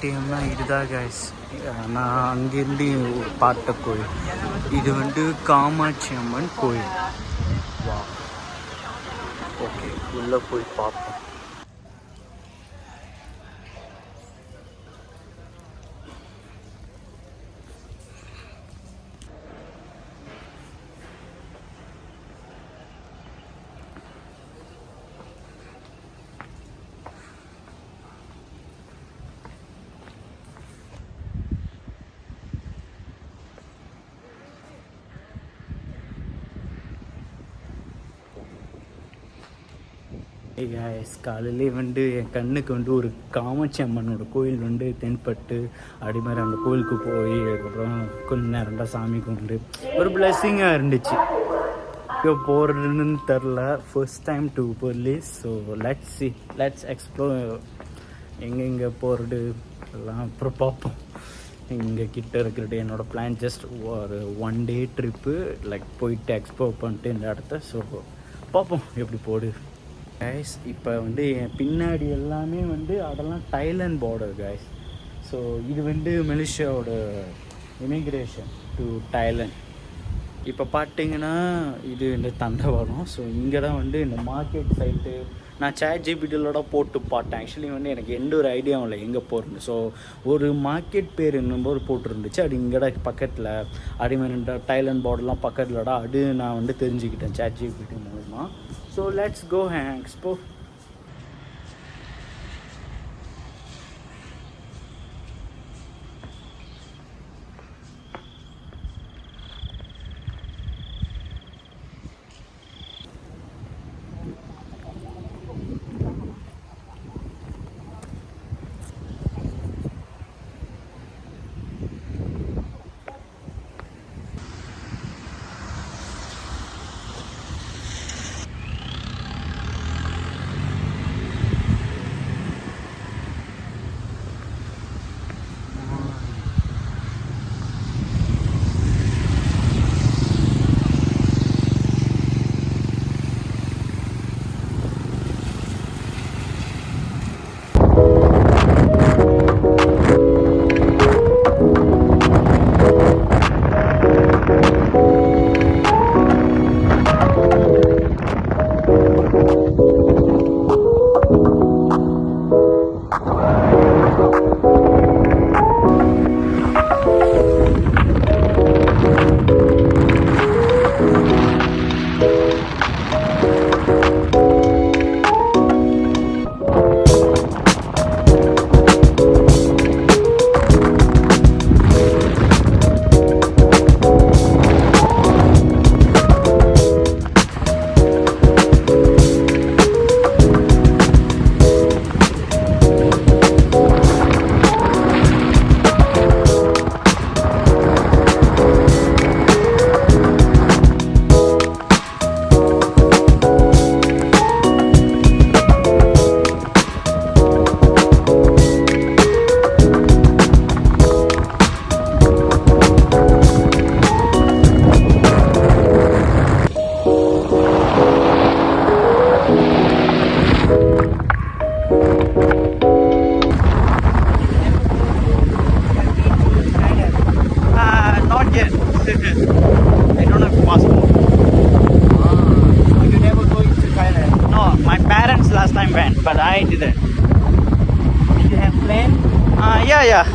கேடிஎம்லாம் இதுதான் கைஸ். நான் அங்கேருந்து பார்த்த கோயில் இது வந்து காமாட்சி அம்மன் கோயில். வா, ஓகே, உள்ளே போய் பார்ப்போம். காலையிலே வந்து என் கண்ணுக்கு வந்து ஒரு காமாட்சி அம்மனோட கோயில் வந்து தென்பட்டு அப்படி மாதிரி அந்த கோயிலுக்கு போய் அதுக்கப்புறம் கொஞ்ச நேரம் தான் சாமி கும்பிட்டு ஒரு பிளெஸ்ஸிங்காக இருந்துச்சு. இப்போ போகிறதுன்னு தெரில, ஃபர்ஸ்ட் டைம் டு பொர்லிஸ். ஸோ லெட்ஸ் எக்ஸ்ப்ளோர் எங்கெங்கே போகிறது எல்லாம் அப்புறம் பார்ப்போம். இங்கே கிட்ட இருக்கிறது என்னோடய பிளான் ஜஸ்ட் ஒரு 1 day ட்ரிப்பு, லைக் போயிட்டு எக்ஸ்ப்ளோர் பண்ணிட்டு இந்த இடத்த. ஸோ பார்ப்போம் எப்படி போடு கைஸ். இப்போ வந்து என் பின்னாடி எல்லாமே வந்து அதெல்லாம் தைலாண்ட் பார்டர் கைஸ். ஸோ இது வந்து மலேசியாவோட இமிக்ரேஷன் டு தைலாண்ட். இப்போ பார்த்தீங்கன்னா இது இந்த தண்டவாளம். ஸோ இங்கே தான் வந்து இந்த மார்க்கெட் சைட்டு நான் ChatGPTயோட போட்டு பார்த்தேன். ஆக்சுவலி வந்து எனக்கு எந்த ஒரு ஐடியாவும் இல்லை எங்கே போகிறது. ஸோ ஒரு மார்க்கெட் பேர் என்னும்போது போட்டுருந்துச்சு. அது இங்கேடா பக்கத்தில் அடிமேரி தைலாண்ட் பார்டர்லாம் பக்கத்தில்டா அது நான் வந்து தெரிஞ்சுக்கிட்டேன் ChatGPT மூலமாக. So let's go and explore.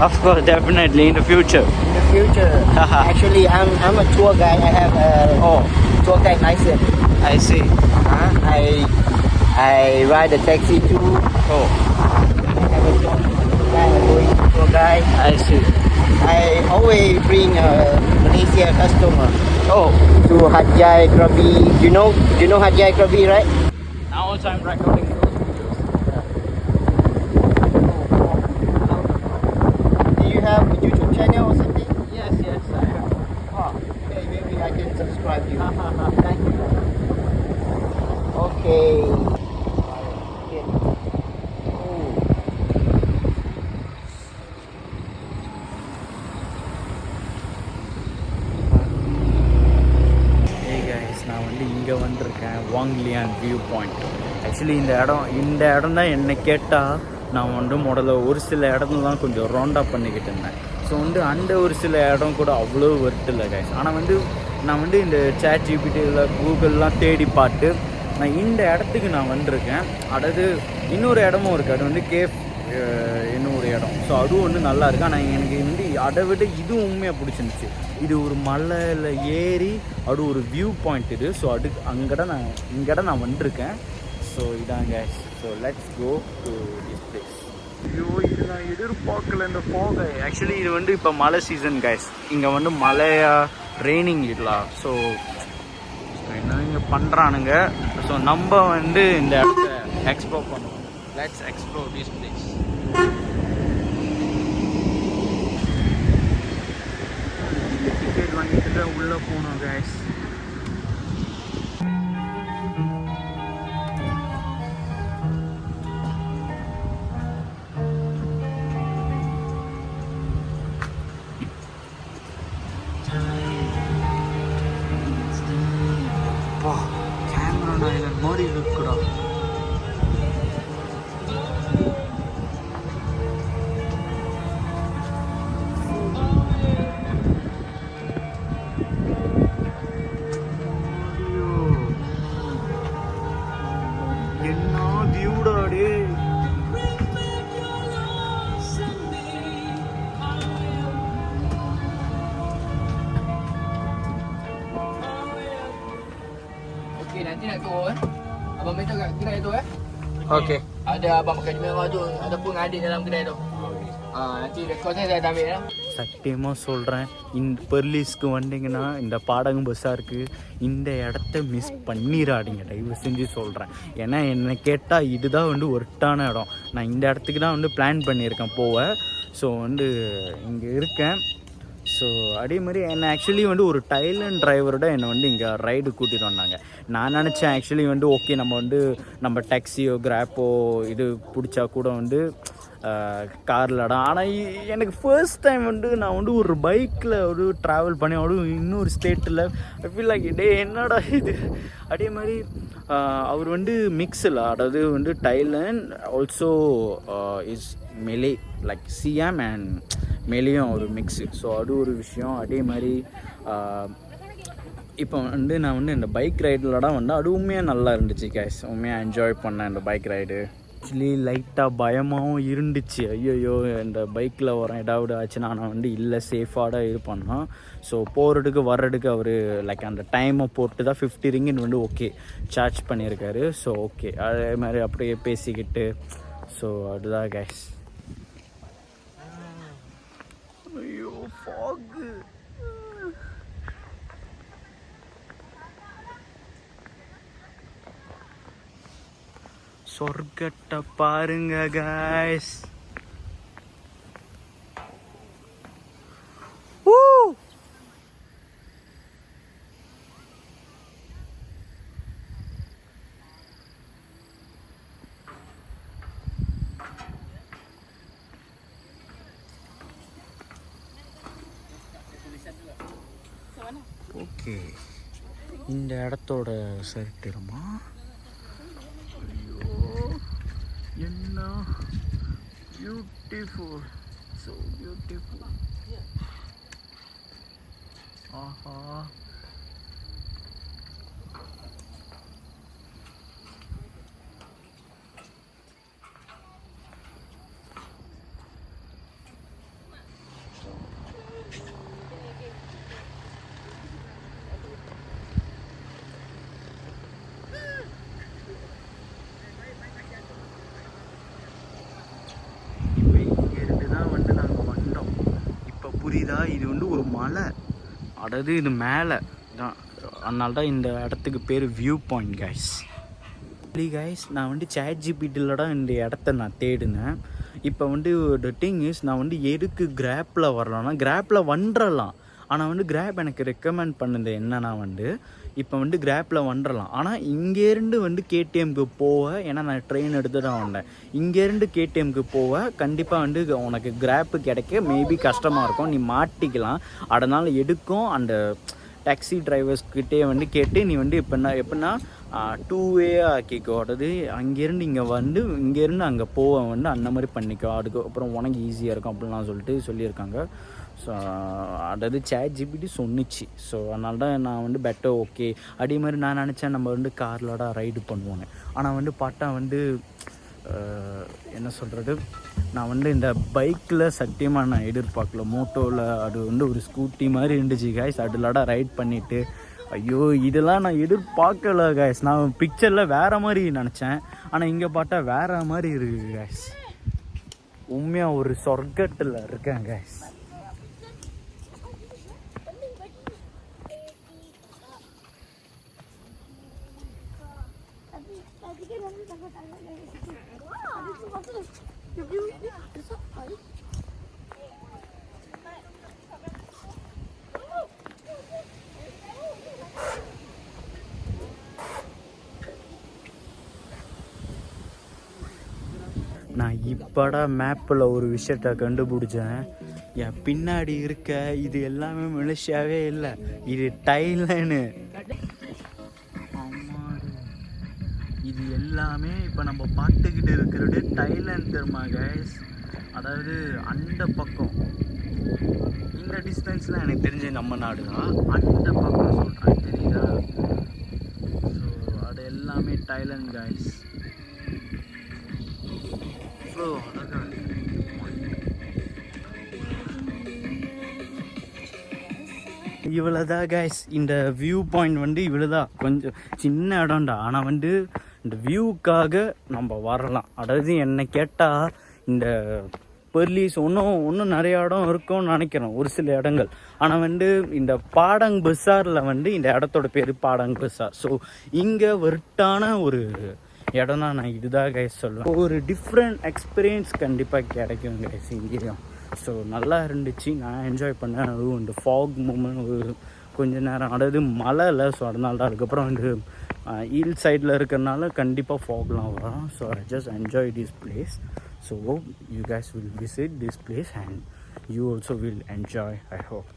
Of course, definitely in the future. In the future. Actually, I'm a tour guide. I have a tour guide license. I see. I ride a taxi too. Oh, I have a job. I'm going tour guide. I see. I always bring a Malaysia customer Oh, to Hadjai Krabi. You know Hadjai Krabi, right? now also I'm recording those videos. Do you have a YouTube channel or something? Yes, I have. Okay, maybe I can subscribe you. Thank you. Okay. Hey guys, நான் வந்து இங்கே வந்திருக்கேன் வாங்லியான் view point. Actually இந்த இடம் தான் என்னை கேட்டால் நான் வந்து முதல்ல ஒரு சில இடத்துல தான் கொஞ்சம் ரவுண்டாக பண்ணிக்கிட்டு இருந்தேன். ஸோ வந்து அந்த ஒரு சில இடம் கூட அவ்வளோ இல்லை கைஸ். ஆனால் வந்து நான் வந்து இந்த சேட் ஜிபிடியில் கூகுள்லாம் தேடி பார்த்து நான் இந்த இடத்துக்கு நான் வந்திருக்கேன். அதாவது இன்னொரு இடமும் இருக்குது, அது வந்து கேஃப் இன்னொரு இடம். ஸோ அதுவும் வந்து நல்லா இருக்கு. ஆனால் எனக்கு வந்து அதை விட இது உண்மையாக பிடிச்சிருந்துச்சு. இது ஒரு மலையில் ஏறி அது ஒரு வியூ பாயிண்ட் இது. ஸோ இங்கே தான் நான் வந்திருக்கேன். ஸோ இதாங்க. So let's go to this place. ஐயோ, இது நான் எதிர்பார்க்கல இந்த ஃபாக். ஆக்சுவலி இது வந்து இப்போ மழை சீசன் கைஸ். இங்கே வந்து மழையா ரெய்னிங் இல்லலாம். ஸோ என்ன இங்கே பண்ணுறானுங்க. ஸோ நம்ம வந்து இந்த இடத்த எக்ஸ்ப்ளோர் பண்ணுவோம். Let's explore this place. Ticket வாங்கிட்டு தான் உள்ளே போகணும் கைஸ். கேமரா ஐலண்ட் மாதிரி இருக்குடா. என்ன வியூடாடே. Okay, nanti nak turun. Abang minta kat kedai tu okay. Ada abang makan merah tu ataupun ada dalam kedai tu. Nanti rekod saya ambil ya. சத்தியமாக சொல்கிறேன், இந்த பெர்லிஸ்க்கு வந்தீங்கன்னா இந்த பாடகம் பஸ்ஸாருக்கு இந்த இடத்த மிஸ் பண்ணிடாதீங்க, தயவு செஞ்சு சொல்கிறேன். ஏன்னா என்னை கேட்டால் இதுதான் வந்து ஒர்த்தான இடம். நான் இந்த இடத்துக்கு தான் வந்து பிளான் பண்ணியிருக்கேன் போக. ஸோ வந்து இங்கே இருக்கேன். ஸோ அதே மாதிரி என்னை ஆக்சுவலி வந்து ஒரு டைலண்ட் டிரைவரோட என்னை வந்து இங்கே ரைடு கூட்டிகிட்டு வந்தாங்க. நான் நினச்சேன் ஆக்சுவலி வந்து ஓகே நம்ம டாக்ஸியோ கிராப்போ இது பிடிச்சா கூட வந்து கார்லடா. ஆனால் எனக்கு ஃபர்ஸ்ட் டைம் வந்து நான் வந்து ஒரு பைக்கில் ஒரு ட்ராவல் பண்ணி இன்னொரு ஸ்டேட்டில் ஐ ஃபீல் லைக் டே என்னடா இது. அதே மாதிரி அவர் வந்து மிக்ஸில், அதாவது வந்து Thailand also is Malay, like Siam and மெலேயும் ஒரு மிக்ஸு. ஸோ அது ஒரு விஷயம். அதே மாதிரி இப்போ வந்து நான் வந்து இந்த பைக் ரைடில்தான் வந்து அது உண்மையாக நல்லா இருந்துச்சு கேஸ். உண்மையாக என்ஜாய் பண்ணேன் இந்த பைக் ரைடு. ஆக்சுவலி லைட்டாக பயமாகவும் இருந்துச்சு. ஐயோ இந்த பைக்கில் வரேன் ஏதாவது ஆச்சுன்னா. நான் வந்து இல்லை சேஃபாக இது பண்ணோம். ஸோ போகிறதுக்கு வர்றதுக்கு அவர் லைக் அந்த டைமை போட்டு தான் 50 ரிங்கிட் வந்து ஓகே சார்ஜ் பண்ணியிருக்காரு. ஸோ ஓகே அதே மாதிரி அப்படியே பேசிக்கிட்டு. ஸோ அதுதான் கேஸ். ஐயோ ஃபாகு. சொர்க்கத்தை பாருங்க guys. ஓகே, இந்த இடத்தோட சரித்திரமா. ஐயோ என்ன பியூட்டிஃபுல், ஸோ பியூட்டிஃபுல். ஆஹா, புரியுதா? இது வந்து ஒரு மலை, அதாவது இது மேலே தான், அதனால தான் இந்த இடத்துக்கு பேர் வியூ பாயிண்ட் கைஸ். கைஸ் நான் வந்து ChatGPTல தான் இந்த இடத்த நான் தேடினேன். இப்போ வந்து த திங் இஸ், நான் வந்து எதுக்கு கிராப்பில் வரலாம்னா, கிராப்பில் வந்துடலாம். ஆனால் வந்து கிராப் எனக்கு ரெக்கமெண்ட் பண்ணுது என்னன்னா வந்து, இப்போ வந்து கிராப்பில் வந்துடலாம். ஆனால் இங்கேருந்து வந்து கேடிஎம்க்கு போக, ஏன்னா நான் ட்ரெயின் எடுத்து தான் வந்தேன், இங்கேருந்து கேடிஎம்க்கு போக கண்டிப்பாக வந்து உனக்கு கிராப்பு கிடைக்க மேபி கஷ்டமாக இருக்கும், நீ மாட்டிக்கலாம். அதனால் எதுக்கும் அந்த டாக்ஸி டிரைவர்ஸ்கிட்டே வந்து கேட்டு நீ வந்து எப்படின்னா 2 வே ஆக்கிக்கோ, அதாவது அங்கேருந்து இங்கே வந்து இங்கேருந்து அங்கே போக வந்து அந்த மாதிரி பண்ணிக்கோ, அதுக்கப்புறம் உனக்கு ஈஸியாக இருக்கும் அப்படின்லாம் சொல்லியிருக்காங்க. ஸோ அதாவது ChatGPT சொன்னிச்சு. ஸோ அதனால தான் நான் வந்து பெட்டர் ஓகே. அதே மாதிரி நான் நினச்சேன் நம்ம வந்து கார்லோட ரைடு பண்ணுவாங்க. ஆனால் வந்து பார்த்தா வந்து என்ன சொல்கிறது, நான் வந்து இந்த பைக்கில் சத்தியமாக நான் எதிர்பார்க்கல. மோட்டோவில் அது வந்து ஒரு ஸ்கூட்டி மாதிரி இருந்துச்சு கைஸ், அதிலடா ரைட் பண்ணிவிட்டு, ஐயோ இதெல்லாம் நான் எதிர்பார்க்கல கைஸ். நான் பிக்சரில் வேறு மாதிரி நினச்சேன், ஆனால் இங்கே பார்த்தா வேறு மாதிரி இருக்குது கைஸ். உண்மையாக ஒரு சொர்க்கத்தில் இருக்கேன் கைஸ். நான் இப்போடா மேப்பில் ஒரு விஷயத்தை கண்டுபிடிச்சேன். என் பின்னாடி இருக்க இது எல்லாமே மலேசியாவே இல்லை, இது தைலாந்து. இது எல்லாமே இப்போ நம்ம பார்த்துக்கிட்டு இருக்கிறது தைலாந்து தெரியுமா கைஸ்? அதாவது அந்த பக்கம், இந்த டிஸ்டன்ஸ்லாம் எனக்கு தெரிஞ்ச நம்ம நாடு தான், அந்த பக்கம் சொல்கிறேன் தெரியுதா? ஸோ அது எல்லாமே தைலாந்து கைஸ். ஸோ அழகாக இவ்வளோதான் கைஸ். இந்த வியூ பாயிண்ட் வந்து இவ்வளோதான், கொஞ்சம் சின்ன இடம்டா. ஆனால் வந்து இந்த வியூக்காக நம்ம வரலாம். அதாவது என்னை கேட்டால் இந்த பெர்லிஸ் இன்னும் நிறைய இடம் இருக்கும்னு நினைக்கிறேன், ஒரு சில இடங்கள். ஆனால் வந்து இந்த பாடங் பசாரில் வந்து இந்த இடத்தோட பேர் பாடங் பசார். ஸோ இங்கே வெர்ட்டான ஒரு இடம்னா நான் இதுதான் கைஸ் சொல்லுவேன். ஒரு டிஃப்ரெண்ட் எக்ஸ்பீரியன்ஸ் கண்டிப்பாக கிடைக்கும் கைஸ் இங்கேயும். ஸோ நல்லா இருந்துச்சு, நான் என்ஜாய் பண்ணேன். அதுவும் இந்த ஃபாக் மூமெண்ட் ஒரு கொஞ்ச நேரம், அதாவது மழை இல்லை, ஸோ அதனால தான். அதுக்கப்புறம் வந்து ஹில் சைடில் இருக்கிறனால கண்டிப்பாக ஃபாக்லாம் வரும். So I just enjoy this place. So you guys will visit this place and you also will enjoy, I hope.